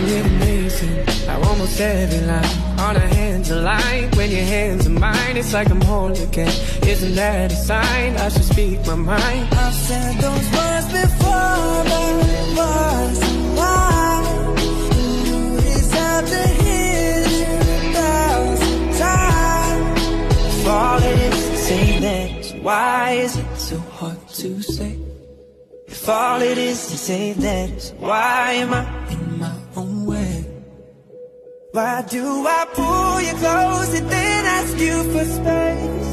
Isn't it amazing how almost every line on our hands align? When your hands are mine, it's like I'm whole again. Isn't that a sign? I should speak my mind. I've said those words before, but it wasn't why. You deserve to hear it 1,000 times. If all it is to say that, why is it so hard to say? If all it is to say that, why am I in my own way? Why do I pull you close and then ask you for space?